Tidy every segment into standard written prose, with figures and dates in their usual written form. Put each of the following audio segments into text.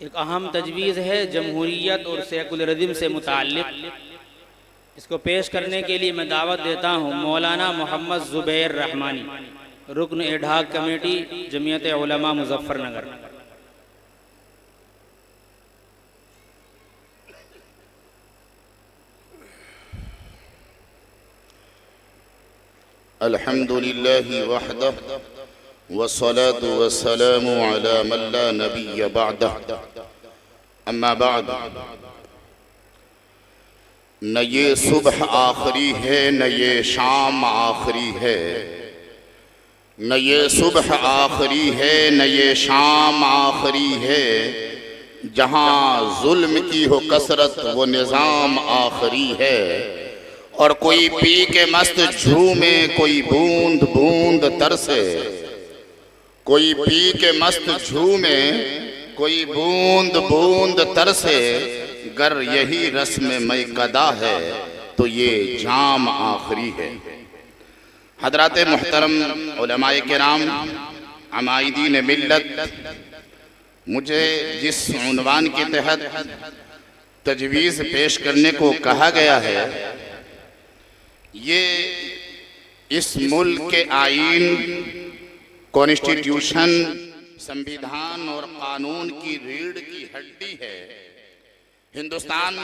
एक अहम तजवीज़ है जमहूरियत और सेकुलरिज्म से मुताल्लिक़। इसको पेश करने के लिए मैं दावत देता हूँ मौलाना मोहम्मद ज़ुबैर रहमानी, रुकन एडाक कमेटी, जमीयत उलमा मुज़फ़्फ़रनगर। अल्हम्दुलिल्लाहि वहदह वस्सलातु वस्सलामु अला मन ला नबिय्य बअदह। अम्मा बाद, न ये सुबह आखिरी है न ये शाम आखिरी है, न ये सुबह आखिरी है न ये शाम आखिरी है। जहाँ जुल्म की हो कसरत वो निज़ाम आखिरी है। और कोई पी के मस्त झूमे, कोई बूंद बूंद तरसे, कोई पी के मस्त झूमे, कोई बूंद बूंद तरसे। गर यही रस्म मैकदा है तो ये जाम आखिरी है। हजरात मुहतरम उलमाए किराम, अमाइदीन मिल्लत, मुझे जिस उन्वान के तहत तजवीज़ पेश करने को कहा गया है, ये इस मुल्क के आईन, कॉन्स्टिट्यूशन, संविधान और कानून की रीढ़ की हड्डी है। हिंदुस्तान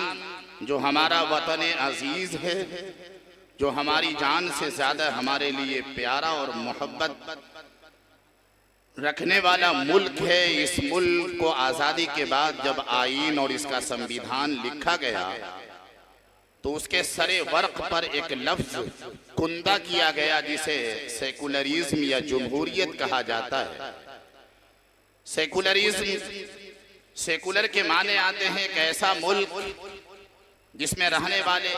जो हमारा वतन अजीज है, जो हमारी जान से ज़्यादा हमारे लिए प्यारा और मोहब्बत रखने वाला मुल्क है। इस मुल्क को आज़ादी के बाद जब आईन और इसका संविधान लिखा गया तो उसके सरे वर्क पर एक लफ्ज कुंदा किया गया जिसे सेकुलरिज्म या जमहूरियत कहा जाता है। सेकुलरिज्म, सेकुलर के माने आते हैं एक ऐसा मुल्क जिसमें रहने वाले,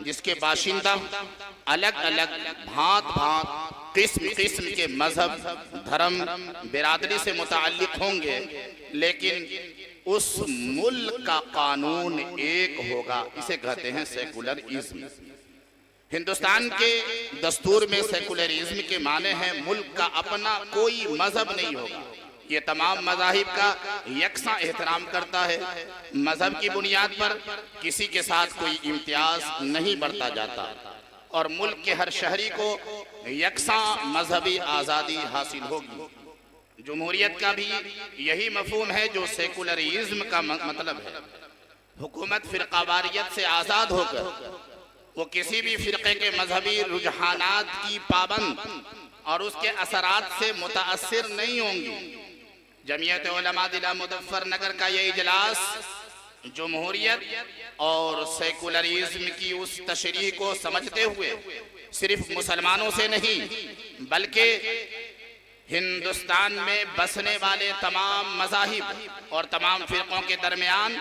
जिसके बाशिंदा अलग अलग भांत भांत किस्म किस्म के मजहब, धर्म, बिरादरी से मुताल्लिक होंगे, लेकिन उस मुल्क का कानून एक होगा। इसे कहते हैं सेकुलरिज्म। हिंदुस्तान के दस्तूर में सेकुलरिज्म के माने हैं मुल्क का अपना कोई मजहब नहीं होगा। ये तमाम मज़ाहिब का यकसा एहतराम करता है। मजहब की बुनियाद पर किसी के साथ कोई इम्तियाज नहीं बरता जाता और मुल्क के हर शहरी को यकसा मजहबी आज़ादी हासिल होगी। जमहूरियत का भी यही मफहूम है जो सेकुलरिज्म का मतलब है। हुकूमत फ़िरक़ावारियत से आज़ाद होकर वो किसी भी फ़िरक़े के मजहबी रुझानात की पाबंद और उसके असरात से मुताअस्सिर नहीं होंगी। जमीयत उलमा जिला मुज़फ़्फ़रनगर का ये इजलास जमहूरियत और सेकुलरिज्म की उस तशरीह को समझते हुए सिर्फ मुसलमानों से नहीं बल्कि हिंदुस्तान में बसने वाले तमाम मज़ाहिब और तमाम फ़िरक़ों के दरमियान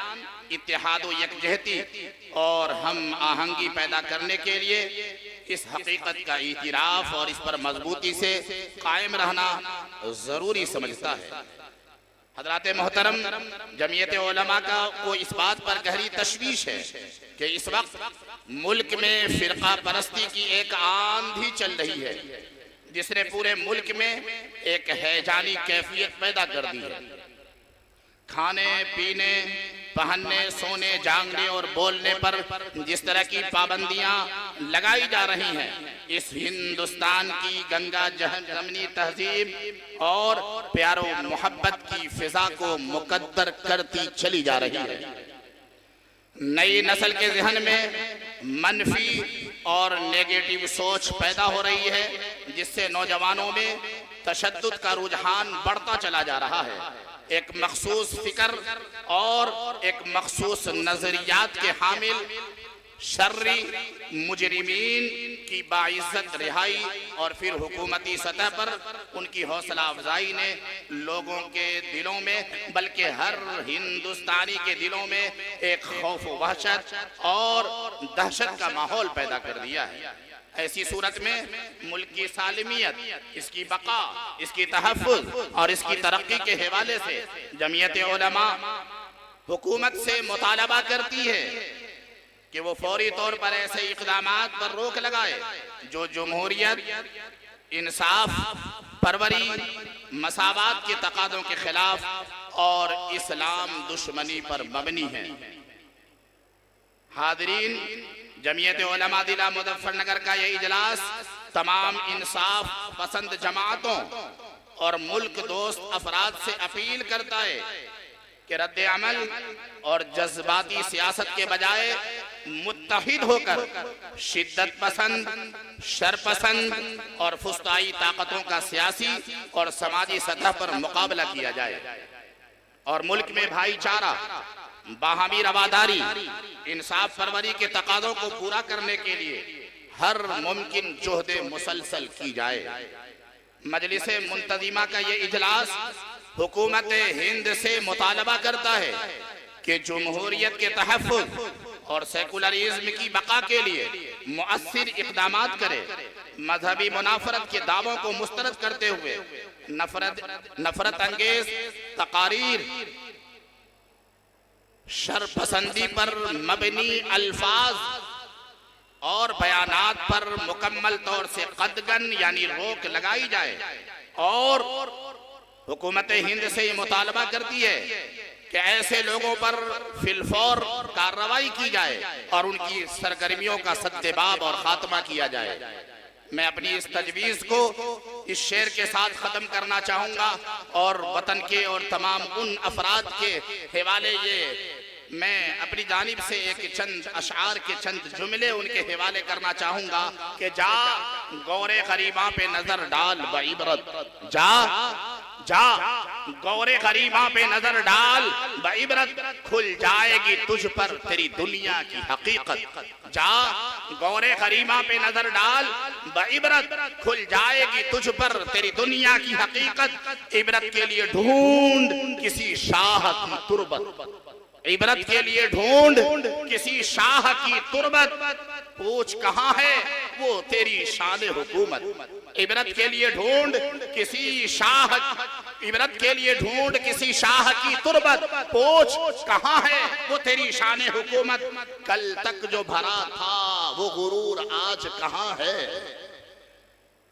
इत्तेहाद व यकजहती और हम आहंगी पैदा करने के लिए इस हकीकत का इतिराफ़ और इस पर मजबूती से कायम रहना ज़रूरी समझता है। हज़रात मोहतरम, जमीयत उलमा का को इस बात पर गहरी तशवीश है कि इस वक्त मुल्क में फ़िरक़ा परस्ती की एक आंधी चल रही है जिसने पूरे मुल्क में एक हैजानी कैफियत पैदा कर दी है। खाने पीने, पहनने, सोने, जागने और बोलने पर जिस तरह की पाबंदियां लगाई जा रही हैं, इस हिंदुस्तान की गंगा जमनी तहजीब और प्यारो मोहब्बत की फिजा को मुकद्दर करती चली जा रही है। नई नस्ल के जहन में मनफी और नेगेटिव सोच पैदा हो रही है जिससे नौजवानों में तशद्दुद का रुझान बढ़ता चला जा रहा है। एक मखसूस फिक्र और एक मखसूस नजरियात के हामिल शर्री मुजरिमीन की बाइज्जत रिहाई और फिर हुकूमती सतह पर उनकी हौसला अफजाई ने लोगों के दिलों में बल्कि हर हिंदुस्तानी के दिलों में एक खौफ वहशत और दहशत का माहौल पैदा कर दिया है। ऐसी सूरत में मुल्क की सालिमियत, इसकी बका, इसकी तहफ़्फ़ुज़ और इसकी तरक्की के हवाले से जमीयत उलमा हुकूमत से मुतालबा करती है कि वो फौरी तौर पर ऐसे इक़दामात पर रोक लगाए जो जमहूरियत, इंसाफ, परवरी, मसावात के तकाज़ों के खिलाफ और इस्लाम दुश्मनी पर मबनी है। हाज़रीन, जमीयत उलमा जिला मुजफ्फरनगर का यह इजलास तमाम इंसाफ पसंद जमातों और मुल्क दोस्त अफराद से अपील करता है कि रद्द अमल और जज्बाती सियासत के बजाय मुत्तहिद होकर शिद्दत पसंद, शर पसंद और फुस्ताई ताकतों का सियासी और समाजी सतह पर मुकाबला किया जाए और मुल्क में भाईचारा, बाहमी रवादारी, इंसाफ परवरी के तकाज़ों को पूरा करने के लिए हर मुमकिन जोहदे मुसलसल की जाए। मजलिस मुंतज़िमा का ये इजलास हुकूमत हिंद से मुतालबा करता है कि जमहूरियत के तहफ़्फ़ुज़ और सेकुलरिज्म की बका के लिए मुअस्सिर इक़दामात करे, मजहबी मुनाफरत के दावों को मुस्तरद करते हुए नफरत अंगेज तकारीर, शरपसंदी पर मबनी अल्फाज और बयानात पर मुकम्मल तौर से कदगन यानी रोक लगाई जाए और हुकूमत हिंद से ये मुतालबा करती है कि ऐसे लोगों पर फिलफौर कार्रवाई की जाए और उनकी सरगर्मियों का सद्देबाब और खात्मा किया जाए। मैं अपनी इस तजवीज़ को इस शेर के साथ ख़त्म करना चाहूँगा और वतन के और तमाम उन अफराद के हवाले ये मैं अपनी जानिब से एक चंद अशार के चंद जुमले उनके हवाले करना चाहूँगा कि जा गौरे गरीबा पे नजर डाल बइबरत, जा गौरे गरीबा पे नजर डाल बइबरत, खुल जाएगी तुझ पर तेरी दुनिया की हकीकत। जा गौरे गरीबा पे नजर डाल बइबरत, खुल जाएगी तुझ पर तेरी दुनिया की हकीकत। इबरत के लिए ढूंढ किसी शाह की तुरबत, इबरत के लिए ढूंढ किसी शाह की तुरबत, पूछ कहाँ है वो तेरी शान हुकूमत। इबरत के लिए ढूंढ किसी शाह, इबरत के लिए ढूंढ किसी शाह की तुरबत, पूछ कहाँ है वो तेरी शान हुकूमत। कल तक जो भरा था वो गुरूर आज कहाँ है।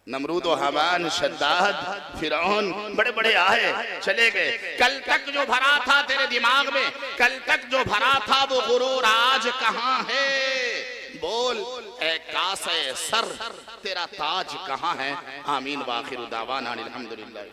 नमरूद व हमान, शद्दाद, फिरौन बड़े बड़े आए चले गए। कल तक जो भरा था तेरे दिमाग में, कल तक जो भरा था वो गुरूर आज कहाँ है। बोल ए कासे सर तेरा ताज कहाँ है। आमीन व आखिर दावाना अनिल हम्दुलिल्लाह।